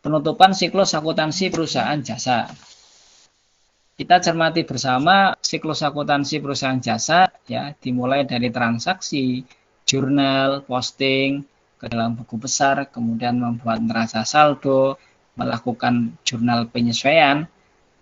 Penutupan siklus akuntansi perusahaan jasa. Kita cermati bersama siklus akuntansi perusahaan jasa ya, dimulai dari transaksi, jurnal, posting ke dalam buku besar, kemudian membuat neraca saldo, melakukan jurnal penyesuaian,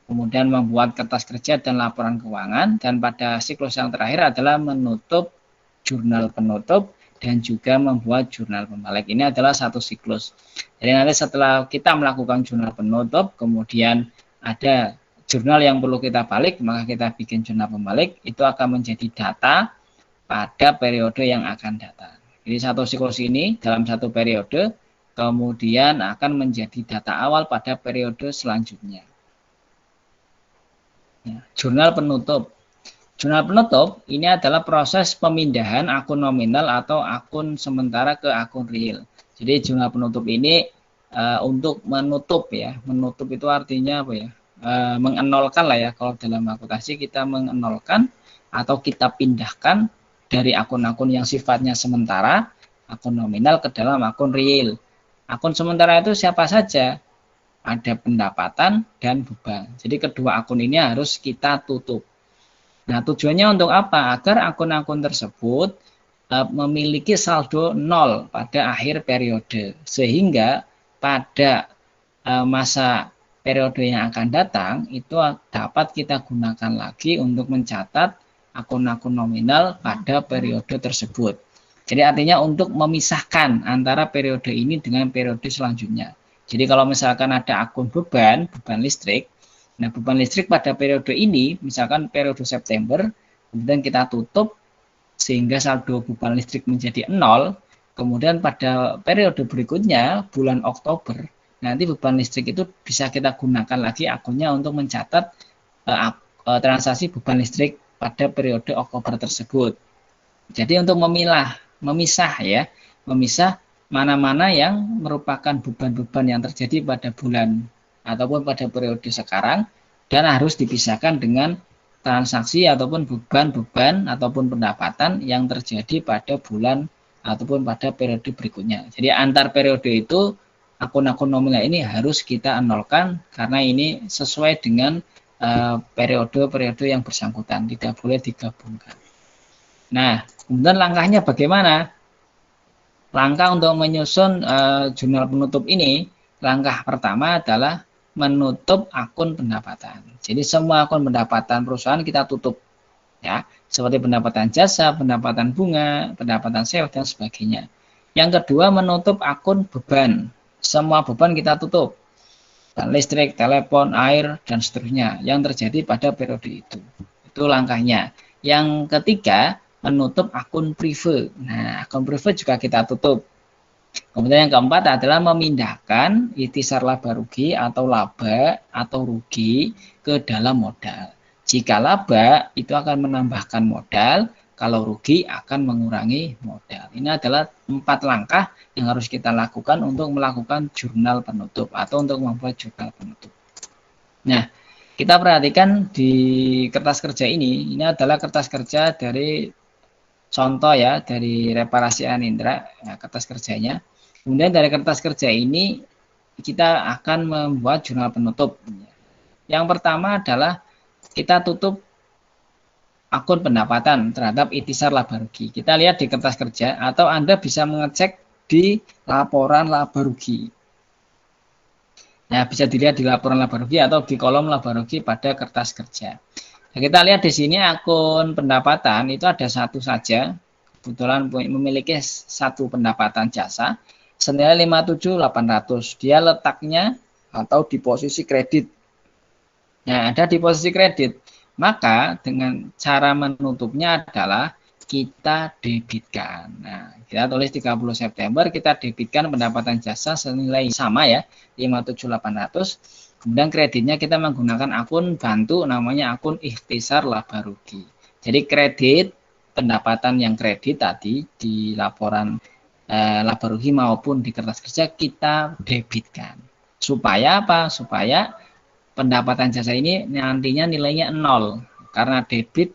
kemudian membuat kertas kerja dan laporan keuangan, dan pada siklus yang terakhir adalah menutup jurnal penutup dan juga membuat jurnal pembalik. Ini adalah satu siklus. Jadi nanti setelah kita melakukan jurnal penutup, kemudian ada jurnal yang perlu kita balik, maka kita bikin jurnal pembalik, itu akan menjadi data pada periode yang akan datang. Jadi satu siklus ini dalam satu periode, kemudian akan menjadi data awal pada periode selanjutnya. Ya, jurnal penutup. Jurnal penutup ini adalah proses pemindahan akun nominal atau akun sementara ke akun real. Jadi jurnal penutup ini untuk menutup ya. Menutup itu artinya apa ya? Mengenolkan lah ya. Kalau dalam akuntansi kita mengenolkan atau kita pindahkan dari akun-akun yang sifatnya sementara, akun nominal ke dalam akun real. Akun sementara itu siapa saja? Ada pendapatan dan beban. Jadi kedua akun ini harus kita tutup. Nah, tujuannya untuk apa? Agar akun-akun tersebut memiliki saldo 0 pada akhir periode. Sehingga pada masa periode yang akan datang, itu dapat kita gunakan lagi untuk mencatat akun-akun nominal pada periode tersebut. Jadi artinya untuk memisahkan antara periode ini dengan periode selanjutnya. Jadi kalau misalkan ada akun beban listrik, nah, beban listrik pada periode ini, misalkan periode September, kemudian kita tutup sehingga saldo beban listrik menjadi 0, kemudian pada periode berikutnya, bulan Oktober, nanti beban listrik itu bisa kita gunakan lagi akunnya untuk mencatat transaksi beban listrik pada periode Oktober tersebut. Jadi untuk memisah mana-mana yang merupakan beban-beban yang terjadi pada bulan ataupun pada periode sekarang dan harus dipisahkan dengan transaksi ataupun beban-beban ataupun pendapatan yang terjadi pada bulan ataupun pada periode berikutnya. Jadi antar periode itu akun-akun nominal ini harus kita nolkan karena ini sesuai dengan periode-periode yang bersangkutan, tidak boleh digabungkan. Nah, kemudian langkahnya bagaimana? Langkah untuk menyusun jurnal penutup ini, langkah pertama adalah menutup akun pendapatan. Jadi semua akun pendapatan perusahaan kita tutup, ya, seperti pendapatan jasa, pendapatan bunga, pendapatan sewa dan sebagainya. Yang kedua menutup akun beban. Semua beban kita tutup, dan listrik, telepon, air dan seterusnya yang terjadi pada periode itu. Itu langkahnya. Yang ketiga menutup akun prive. Nah, akun prive juga kita tutup. Kemudian yang keempat adalah memindahkan ikhtisar laba rugi atau laba atau rugi ke dalam modal. Jika laba itu akan menambahkan modal, kalau rugi akan mengurangi modal. Ini adalah 4 langkah yang harus kita lakukan untuk melakukan jurnal penutup atau untuk membuat jurnal penutup. Nah, kita perhatikan di kertas kerja ini adalah kertas kerja dari contoh ya, dari Reparasi Anindra, ya, kertas kerjanya. Kemudian dari kertas kerja ini kita akan membuat jurnal penutup. Yang pertama adalah kita tutup akun pendapatan terhadap ikhtisar laba rugi. Kita lihat di kertas kerja atau Anda bisa mengecek di laporan laba rugi. Nah, bisa dilihat di laporan laba rugi atau di kolom laba rugi pada kertas kerja. Nah, kita lihat di sini akun pendapatan itu ada satu saja. Kebetulan memiliki satu pendapatan jasa senilai 57.800. Dia letaknya atau di posisi kredit. Nah, ada di posisi kredit. Maka dengan cara menutupnya adalah kita debitkan. Nah, kita tulis 30 September, kita debitkan pendapatan jasa senilai sama ya, 57.800. Kemudian kreditnya kita menggunakan akun bantu namanya akun ikhtisar laba rugi. Jadi kredit pendapatan yang kredit tadi di laporan laba rugi maupun di kertas kerja kita debitkan. Supaya apa? Supaya pendapatan jasa ini nantinya nilainya 0. Karena debit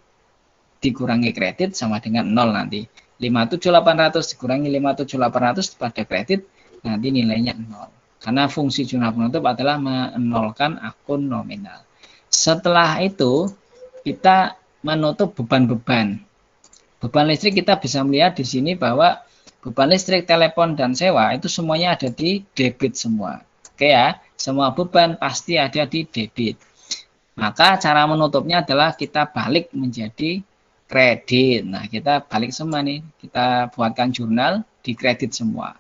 dikurangi kredit sama dengan 0 nanti. 57.800 dikurangi 57.800 pada kredit nanti nilainya 0. Karena fungsi jurnal penutup adalah menolkan akun nominal. Setelah itu kita menutup beban-beban. Beban listrik kita bisa melihat di sini bahwa beban listrik, telepon, dan sewa itu semuanya ada di debit semua. Oke ya, semua beban pasti ada di debit. Maka cara menutupnya adalah kita balik menjadi kredit. Nah, kita balik semua nih. Kita buatkan jurnal di kredit semua.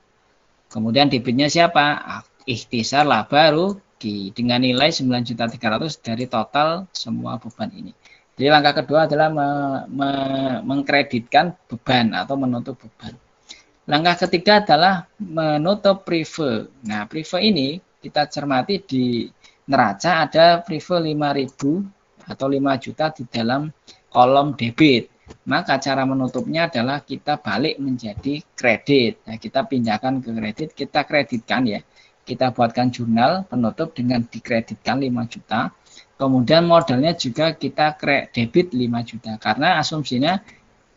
Kemudian debitnya siapa? Ikhtisar laba rugi dengan nilai 9.300.000 dari total semua beban ini. Jadi langkah kedua adalah mengkreditkan beban atau menutup beban. Langkah ketiga adalah menutup prive. Nah, prive ini kita cermati di neraca ada prive 5.000 atau 5 juta di dalam kolom debit. Maka cara menutupnya adalah kita balik menjadi kredit. Nah, kita pindahkan ke kredit, kita kreditkan ya. Kita buatkan jurnal penutup dengan dikreditkan 5 juta. Kemudian modalnya juga kita debit 5 juta. Karena asumsinya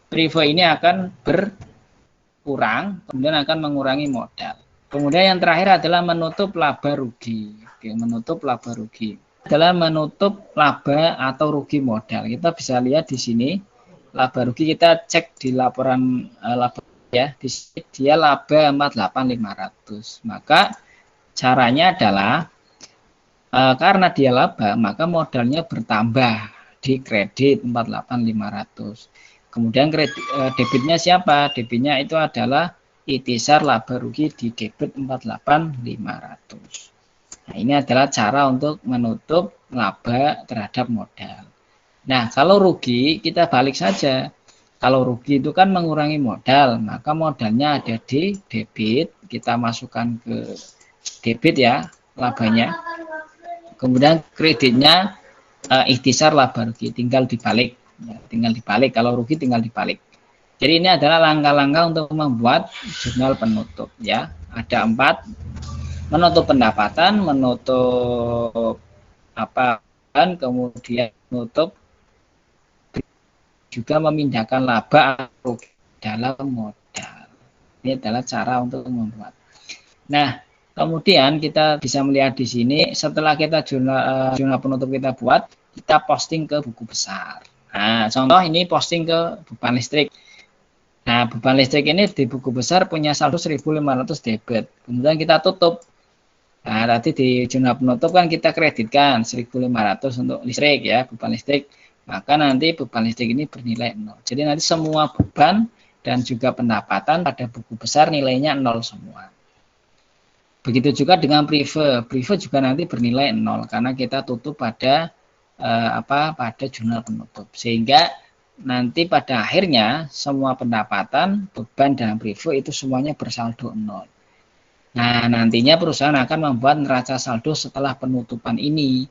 prive ini akan berkurang, kemudian akan mengurangi modal. Kemudian yang terakhir adalah menutup laba rugi. Oke, menutup laba rugi adalah menutup laba atau rugi modal. Kita bisa lihat di sini laba rugi, kita cek di laporan laba ya. Di sini dia laba 48.500. Maka caranya adalah karena dia laba, maka modalnya bertambah di kredit 48.500. Kemudian debitnya siapa? Debitnya itu adalah ikhtisar laba rugi di debit 48.500. Nah, ini adalah cara untuk menutup laba terhadap modal. Nah, kalau rugi kita balik saja. Kalau rugi itu kan mengurangi modal, maka modalnya ada di debit, kita masukkan ke debit ya, labanya. Kemudian kreditnya ikhtisar laba rugi, tinggal dibalik. Ya, tinggal dibalik, kalau rugi tinggal dibalik. Jadi ini adalah langkah-langkah untuk membuat jurnal penutup ya. Ada 4, menutup pendapatan, menutup apa, dan kemudian menutup juga memindahkan laba rugi dalam modal. Ini adalah cara untuk membuat. Nah, kemudian kita bisa melihat di sini setelah kita jurnal penutup kita buat, kita posting ke buku besar. Nah, contoh ini posting ke beban listrik. Nah, beban listrik ini di buku besar punya saldo 1.500 debit. Kemudian kita tutup. Nah, tadi di jurnal penutup kan kita kreditkan 1.500 untuk listrik ya, beban listrik. Maka nanti beban listrik ini bernilai 0. Jadi nanti semua beban dan juga pendapatan pada buku besar nilainya 0 semua. Begitu juga dengan prive. Prive juga nanti bernilai 0 karena kita tutup pada pada jurnal penutup. Sehingga nanti pada akhirnya semua pendapatan, beban dan prive itu semuanya bersaldo 0. Nah, nantinya perusahaan akan membuat neraca saldo setelah penutupan ini.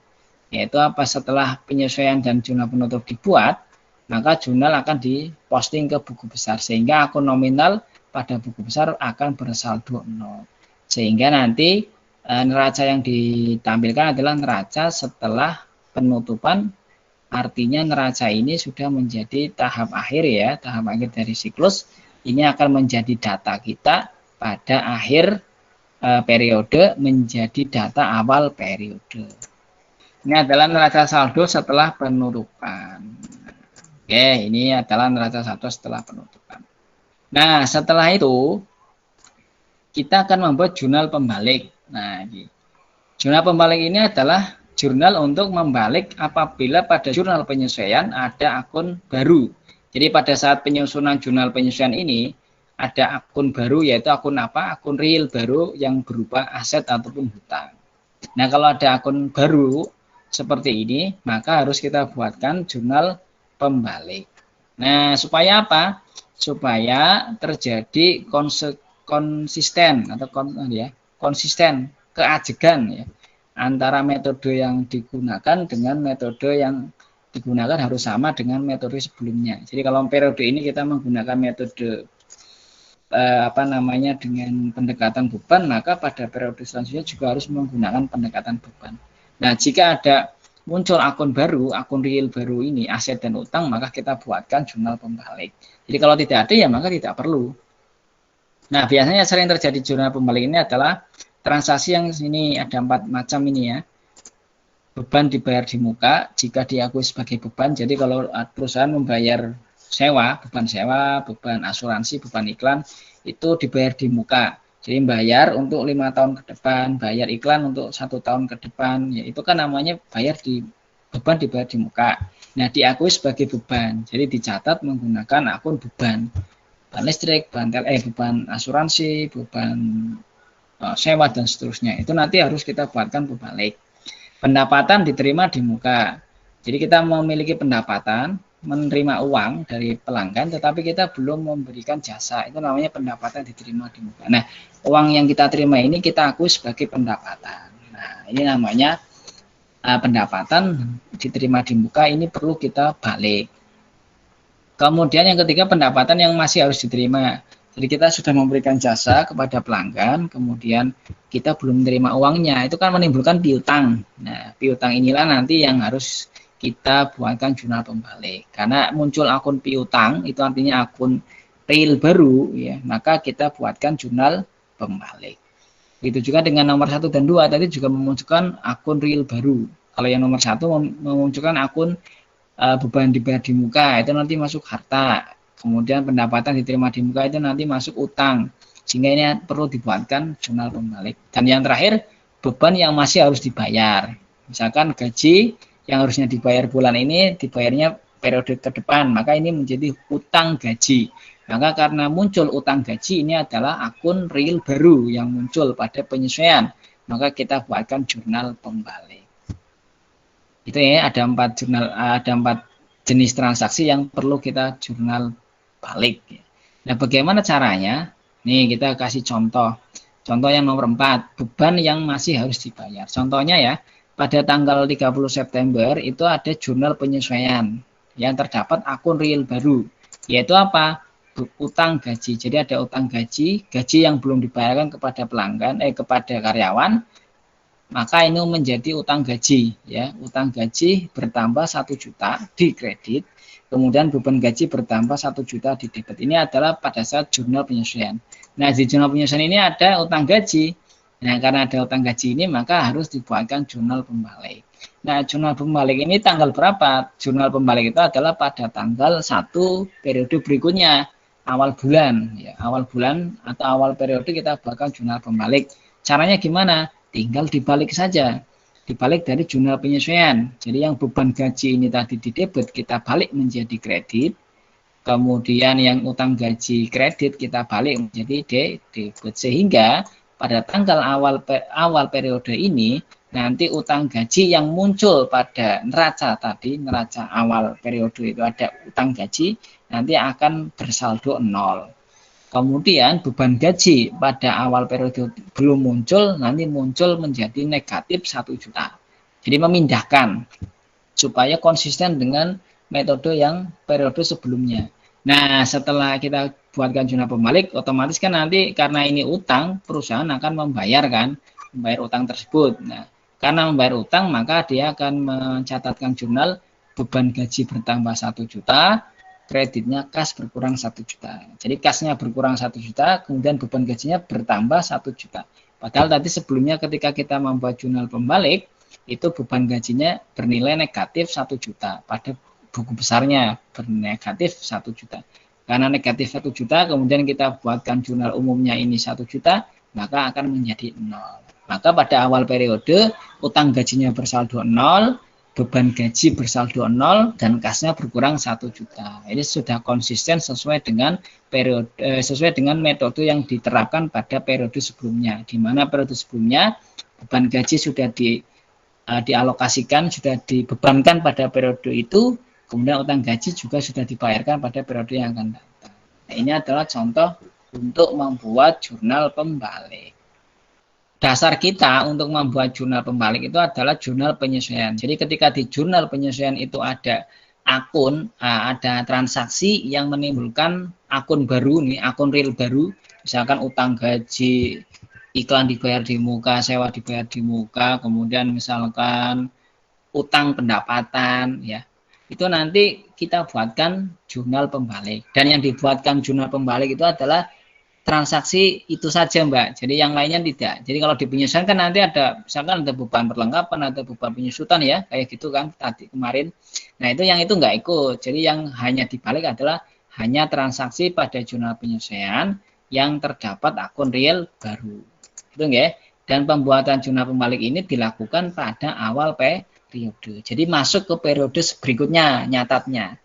Yaitu apa? Setelah penyesuaian dan jurnal penutup dibuat, maka jurnal akan diposting ke buku besar sehingga akun nominal pada buku besar akan bersaldo 0. Sehingga nanti neraca yang ditampilkan adalah neraca setelah penutupan, artinya neraca ini sudah menjadi tahap akhir ya, tahap akhir dari siklus. Ini akan menjadi data kita pada akhir periode menjadi data awal periode. Ini adalah neraca saldo setelah penutupan. Oke, ini adalah neraca saldo setelah penutupan. Nah, setelah itu kita akan membuat jurnal pembalik. Nah, jurnal pembalik ini adalah jurnal untuk membalik apabila pada jurnal penyesuaian ada akun baru. Jadi pada saat penyusunan jurnal penyesuaian ini ada akun baru, yaitu akun apa? Akun real baru yang berupa aset ataupun hutang. Nah, kalau ada akun baru seperti ini, maka harus kita buatkan jurnal pembalik. Nah, supaya apa? Supaya terjadi konsisten atau konsisten keajegan ya antara metode yang digunakan dengan metode yang digunakan harus sama dengan metode sebelumnya. Jadi kalau periode ini kita menggunakan metode dengan pendekatan beban, maka pada periode selanjutnya juga harus menggunakan pendekatan beban. Nah, jika ada muncul akun baru, akun real baru ini, aset dan utang, maka kita buatkan jurnal pembalik. Jadi kalau tidak ada ya maka tidak perlu. Nah, biasanya sering terjadi jurnal pembalik ini adalah transaksi yang sini ada 4 macam ini ya. Beban dibayar di muka jika diakui sebagai beban. Jadi kalau perusahaan membayar sewa, beban asuransi, beban iklan itu dibayar di muka. Jadi bayar untuk 5 tahun ke depan, bayar iklan untuk 1 tahun ke depan. Ya itu kan namanya bayar di beban dibayar di muka. Nah diakui sebagai beban. Jadi dicatat menggunakan akun beban. Beban listrik, beban asuransi, beban sewa dan seterusnya. Itu nanti harus kita buatkan pembalik. Pendapatan diterima di muka. Jadi kita memiliki pendapatan, menerima uang dari pelanggan, tetapi kita belum memberikan jasa. Itu namanya pendapatan diterima di muka. Nah, uang yang kita terima ini kita akui sebagai pendapatan. Nah, ini namanya pendapatan diterima di muka, ini perlu kita balik. Kemudian yang ketiga, pendapatan yang masih harus diterima. Jadi kita sudah memberikan jasa kepada pelanggan, kemudian kita belum menerima uangnya, itu kan menimbulkan piutang. Nah, piutang inilah nanti yang harus kita buatkan jurnal pembalik. Karena muncul akun piutang, itu artinya akun real baru, ya, maka kita buatkan jurnal pembalik. Begitu juga dengan nomor 1 dan 2, tadi juga memunculkan akun real baru. Kalau yang nomor 1 memunculkan akun beban dibayar di muka, itu nanti masuk harta. Kemudian pendapatan diterima di muka itu nanti masuk utang. Sehingga ini perlu dibuatkan jurnal pembalik. Dan yang terakhir, beban yang masih harus dibayar. Misalkan gaji yang harusnya dibayar bulan ini, dibayarnya periode ke depan. Maka ini menjadi utang gaji. Maka karena muncul utang gaji, ini adalah akun real baru yang muncul pada penyesuaian. Maka kita buatkan jurnal pembalik. Itu ya, ada 4 jenis transaksi yang perlu kita jurnal balik. Nah, bagaimana caranya? Nih, kita kasih contoh. Contoh yang nomor 4, beban yang masih harus dibayar. Contohnya ya, pada tanggal 30 September itu ada jurnal penyesuaian yang terdapat akun real baru. Yaitu apa? Utang gaji. Jadi ada utang gaji yang belum dibayarkan kepada pelanggan, kepada karyawan, maka ini menjadi utang gaji ya. Utang gaji bertambah 1 juta di kredit, kemudian beban gaji bertambah 1 juta di debit. Ini adalah pada saat jurnal penyesuaian. Nah, di jurnal penyesuaian ini ada utang gaji. Nah, karena ada utang gaji ini maka harus dibuatkan jurnal pembalik. Nah, jurnal pembalik ini tanggal berapa? Jurnal pembalik itu adalah pada tanggal 1 periode berikutnya, awal bulan ya. Awal bulan atau awal periode kita buatkan jurnal pembalik. Caranya gimana? Tinggal dibalik saja, dibalik dari jurnal penyesuaian. Jadi yang beban gaji ini tadi di debit kita balik menjadi kredit, kemudian yang utang gaji kredit kita balik menjadi debit, sehingga pada tanggal awal periode ini nanti utang gaji yang muncul pada neraca tadi, neraca awal periode itu ada utang gaji, nanti akan bersaldo 0. Kemudian beban gaji pada awal periode belum muncul, nanti muncul menjadi negatif 1 juta. Jadi memindahkan supaya konsisten dengan metode yang periode sebelumnya. Nah, setelah kita buatkan jurnal pembalik, otomatis kan nanti karena ini utang, perusahaan akan membayar utang tersebut. Nah, karena membayar utang, maka dia akan mencatatkan jurnal beban gaji bertambah 1 juta, kreditnya kas berkurang 1 juta. Jadi kasnya berkurang 1 juta, kemudian beban gajinya bertambah 1 juta. Padahal tadi sebelumnya ketika kita membuat jurnal pembalik, itu beban gajinya bernilai negatif 1 juta. Pada buku besarnya bernegatif 1 juta. Karena negatif 1 juta, kemudian kita buatkan jurnal umumnya ini 1 juta, maka akan menjadi 0. Maka pada awal periode, utang gajinya bersaldo 0, beban gaji bersaldo 0 dan kasnya berkurang 1 juta. Ini sudah konsisten sesuai dengan metode yang diterapkan pada periode sebelumnya. Di mana periode sebelumnya beban gaji sudah dialokasikan, sudah dibebankan pada periode itu, kemudian utang gaji juga sudah dibayarkan pada periode yang akan datang. Nah, ini adalah contoh untuk membuat jurnal pembalik. Dasar kita untuk membuat jurnal pembalik itu adalah jurnal penyesuaian. Jadi ketika di jurnal penyesuaian itu ada akun, ada transaksi yang menimbulkan akun baru nih, akun real baru, misalkan utang gaji, iklan dibayar di muka, sewa dibayar di muka, kemudian misalkan utang pendapatan ya. Itu nanti kita buatkan jurnal pembalik. Dan yang dibuatkan jurnal pembalik itu adalah transaksi itu saja Mbak. Jadi yang lainnya tidak. Jadi kalau di penyesuaian kan nanti ada misalkan ada beban perlengkapan, ada beban penyusutan ya, kayak gitu kan tadi kemarin. Nah, yang itu nggak ikut. Jadi yang hanya dibalik adalah hanya transaksi pada jurnal penyesuaian yang terdapat akun real baru. Itu nggak? Dan pembuatan jurnal pembalik ini dilakukan pada awal periode. Jadi masuk ke periode berikutnya nyatatnya.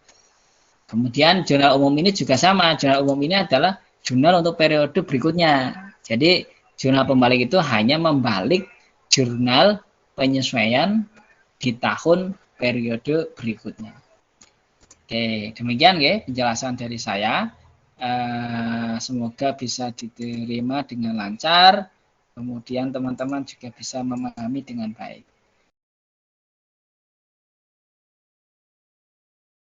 Kemudian jurnal umum ini juga sama. Jurnal umum ini adalah jurnal untuk periode berikutnya. Jadi jurnal pembalik itu hanya membalik jurnal penyesuaian di tahun periode berikutnya. Oke, demikian ya penjelasan dari saya. Semoga bisa diterima dengan lancar. Kemudian teman-teman juga bisa memahami dengan baik.